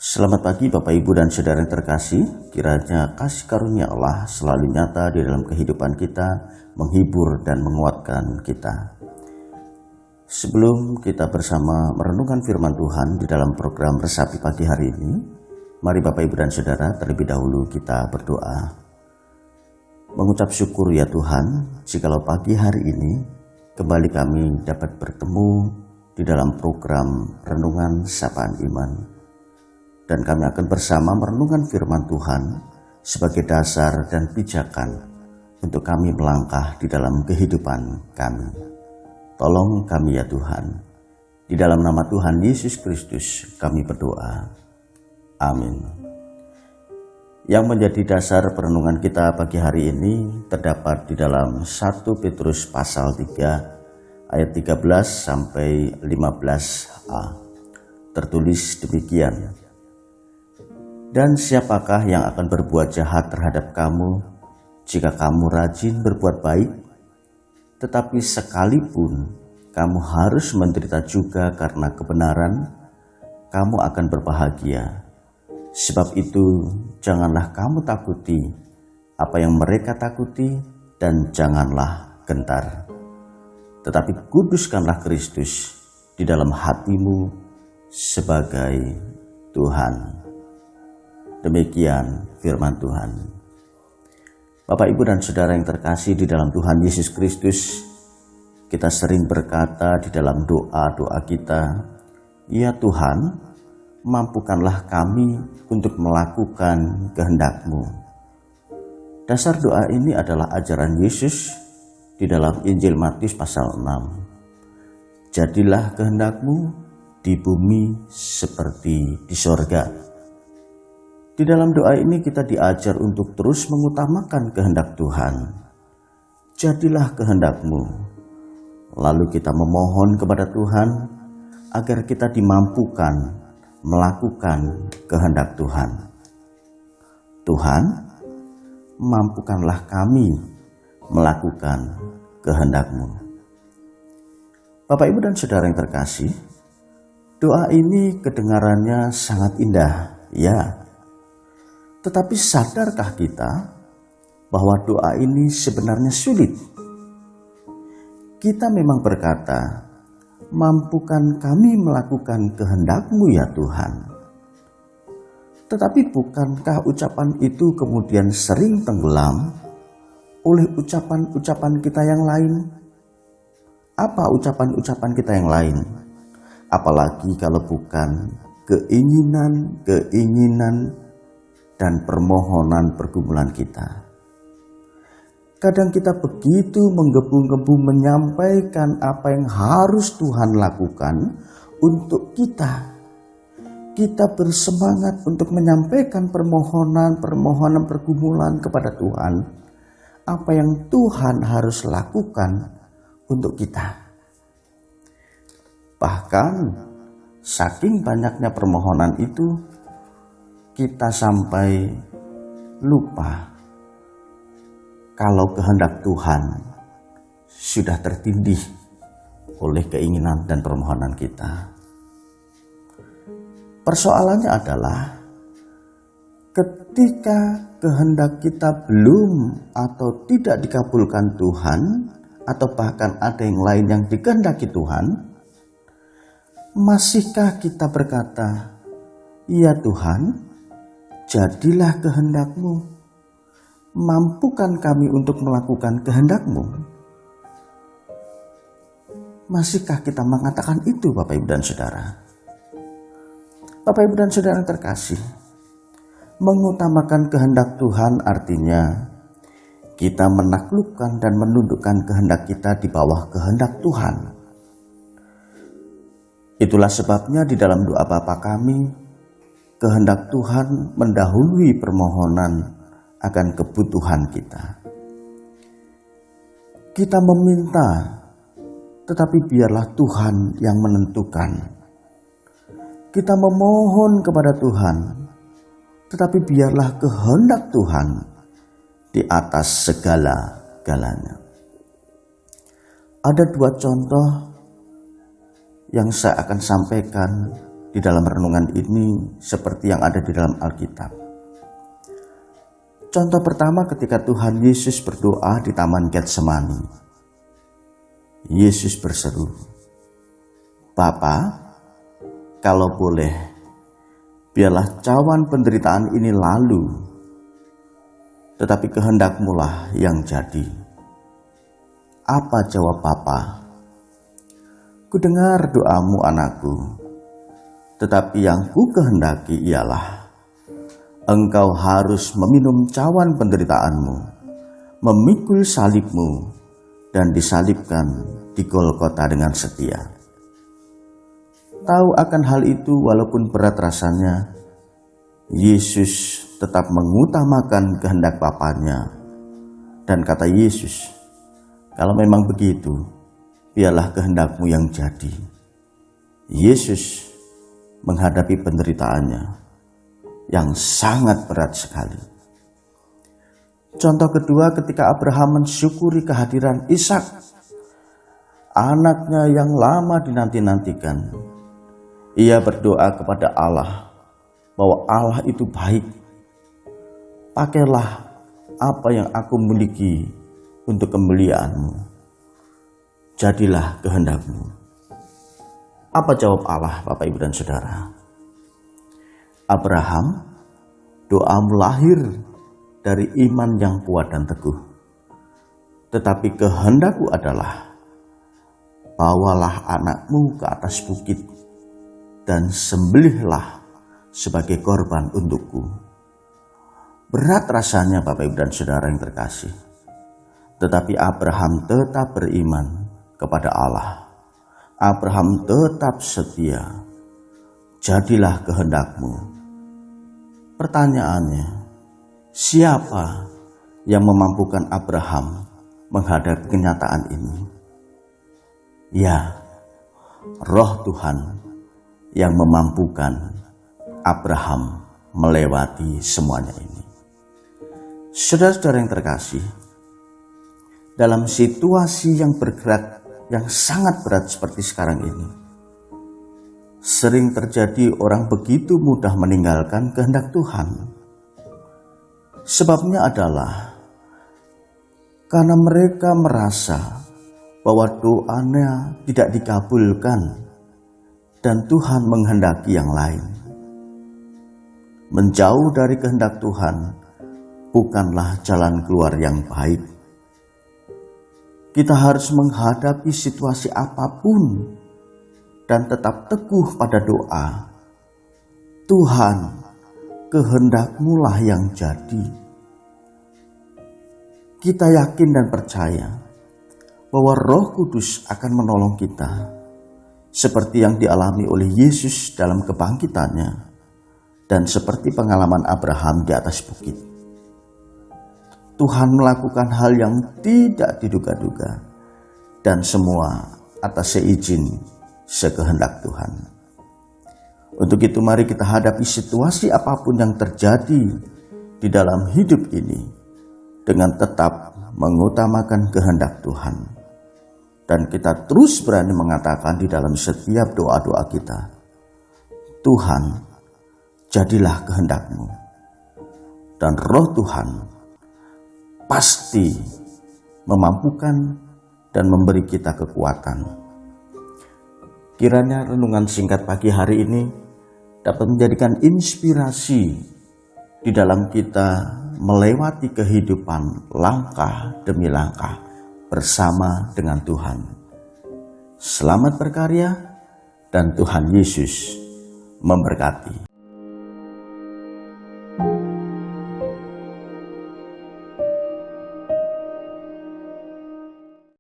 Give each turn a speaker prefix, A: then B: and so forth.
A: Selamat pagi Bapak Ibu dan Saudara yang terkasih, kiranya kasih karunia Allah selalu nyata di dalam kehidupan kita, menghibur dan menguatkan kita. Sebelum kita bersama merenungkan firman Tuhan di dalam program Resapi Pagi hari ini, mari Bapak Ibu dan Saudara terlebih dahulu kita berdoa. Mengucap syukur ya Tuhan, jikalau pagi hari ini kembali kami dapat bertemu di dalam program Renungan Sapaan Iman. Dan kami akan bersama merenungkan firman Tuhan sebagai dasar dan pijakan untuk kami melangkah di dalam kehidupan kami. Tolong kami ya Tuhan. Di dalam nama Tuhan Yesus Kristus kami berdoa. Amin. Yang menjadi dasar perenungan kita pagi hari ini terdapat di dalam 1 Petrus pasal 3 ayat 13 sampai 15a. Tertulis demikian. Dan siapakah yang akan berbuat jahat terhadap kamu jika kamu rajin berbuat baik? Tetapi sekalipun kamu harus menderita juga karena kebenaran, kamu akan berbahagia. Sebab itu janganlah kamu takuti apa yang mereka takuti dan janganlah gentar. Tetapi kuduskanlah Kristus di dalam hatimu sebagai Tuhan. Demikian firman Tuhan. Bapak, Ibu, dan Saudara yang terkasih di dalam Tuhan Yesus Kristus, kita sering berkata di dalam doa-doa kita, ya Tuhan, mampukanlah kami untuk melakukan kehendak-Mu. Dasar doa ini adalah ajaran Yesus di dalam Injil Matius pasal 6. Jadilah kehendak-Mu di bumi seperti di sorga. Di dalam doa ini kita diajar untuk terus mengutamakan kehendak Tuhan. Jadilah kehendak-Mu. Lalu kita memohon kepada Tuhan agar kita dimampukan melakukan kehendak Tuhan. Tuhan, mampukanlah kami melakukan kehendak-Mu. Bapak, Ibu, dan Saudara yang terkasih, doa ini kedengarannya sangat indah, ya. Tetapi sadarkah kita bahwa doa ini sebenarnya sulit? Kita memang berkata, mampukan kami melakukan kehendak-Mu ya Tuhan. Tetapi bukankah ucapan itu kemudian sering tenggelam oleh ucapan-ucapan kita yang lain? Apa ucapan-ucapan kita yang lain? Apalagi kalau bukan keinginan dan permohonan pergumulan kita. Kadang kita begitu menggebu-gebu menyampaikan apa yang harus Tuhan lakukan untuk kita. Kita bersemangat untuk menyampaikan permohonan pergumulan kepada Tuhan. Apa yang Tuhan harus lakukan untuk kita. Bahkan saking banyaknya permohonan itu, kita sampai lupa kalau kehendak Tuhan sudah tertindih oleh keinginan dan permohonan kita. Persoalannya adalah ketika kehendak kita belum atau tidak dikabulkan Tuhan, atau bahkan ada yang lain yang dikehendaki Tuhan, masihkah kita berkata, ya Tuhan, jadilah kehendak-Mu, mampukan kami untuk melakukan kehendak-Mu? Masihkah kita mengatakan itu, Bapak, Ibu, dan Saudara? Bapak, Ibu, dan Saudara yang terkasih, mengutamakan kehendak Tuhan artinya kita menaklukkan dan menundukkan kehendak kita di bawah kehendak Tuhan. Itulah sebabnya di dalam doa Bapa kami, kehendak Tuhan mendahului permohonan akan kebutuhan kita. Kita meminta, tetapi biarlah Tuhan yang menentukan. Kita memohon kepada Tuhan, tetapi biarlah kehendak Tuhan di atas segala-galanya. Ada dua contoh yang saya akan sampaikan di dalam renungan ini seperti yang ada di dalam Alkitab. Contoh pertama ketika Tuhan Yesus berdoa di Taman Getsemani. Yesus berseru, "Bapa, kalau boleh, biarlah cawan penderitaan ini lalu, tetapi kehendak-Mu lah yang jadi." Apa jawab Bapa? "Kudengar doamu anakku, tetapi yang ku kehendaki ialah Engkau harus meminum cawan penderitaanmu, memikul salibmu, dan disalibkan di Golgota dengan setia." Tahu akan hal itu walaupun berat rasanya, Yesus tetap mengutamakan kehendak Bapanya. Dan kata Yesus, "Kalau memang begitu, biarlah kehendak-Mu yang jadi." Yesus menghadapi penderitaannya yang sangat berat sekali. Contoh kedua ketika Abraham mensyukuri kehadiran Ishak, anaknya yang lama dinanti-nantikan. Ia berdoa kepada Allah bahwa Allah itu baik. "Pakailah apa yang aku miliki untuk kemuliaan-Mu. Jadilah kehendak-Mu." Apa jawab Allah, Bapak, Ibu, dan Saudara? "Abraham, doamu lahir dari iman yang kuat dan teguh. Tetapi kehendakku adalah, bawalah anakmu ke atas bukit dan sembelihlah sebagai korban untukku." Berat rasanya, Bapak, Ibu, dan Saudara yang terkasih. Tetapi Abraham tetap beriman kepada Allah. Abraham tetap setia. Jadilah kehendak-Mu. Pertanyaannya, siapa yang memampukan Abraham menghadapi kenyataan ini? Ya, Roh Tuhan yang memampukan Abraham melewati semuanya ini. Saudara-saudara yang terkasih, dalam situasi yang bergerak yang sangat berat seperti sekarang ini, sering terjadi orang begitu mudah meninggalkan kehendak Tuhan. Sebabnya adalah karena mereka merasa bahwa doanya tidak dikabulkan dan Tuhan menghendaki yang lain. Menjauh dari kehendak Tuhan bukanlah jalan keluar yang baik. Kita harus menghadapi situasi apapun dan tetap teguh pada doa. "Tuhan, kehendak-Mu lah yang jadi." Kita yakin dan percaya bahwa Roh Kudus akan menolong kita, seperti yang dialami oleh Yesus dalam kebangkitannya, dan seperti pengalaman Abraham di atas bukit. Tuhan melakukan hal yang tidak diduga-duga, dan semua atas seizin sekehendak Tuhan. Untuk itu mari kita hadapi situasi apapun yang terjadi di dalam hidup ini dengan tetap mengutamakan kehendak Tuhan. Dan kita terus berani mengatakan di dalam setiap doa-doa kita, "Tuhan, jadilah kehendak-Mu." Dan Roh Tuhan pasti memampukan dan memberi kita kekuatan. Kiranya renungan singkat pagi hari ini dapat menjadikan inspirasi di dalam kita melewati kehidupan langkah demi langkah bersama dengan Tuhan. Selamat berkarya dan Tuhan Yesus memberkati.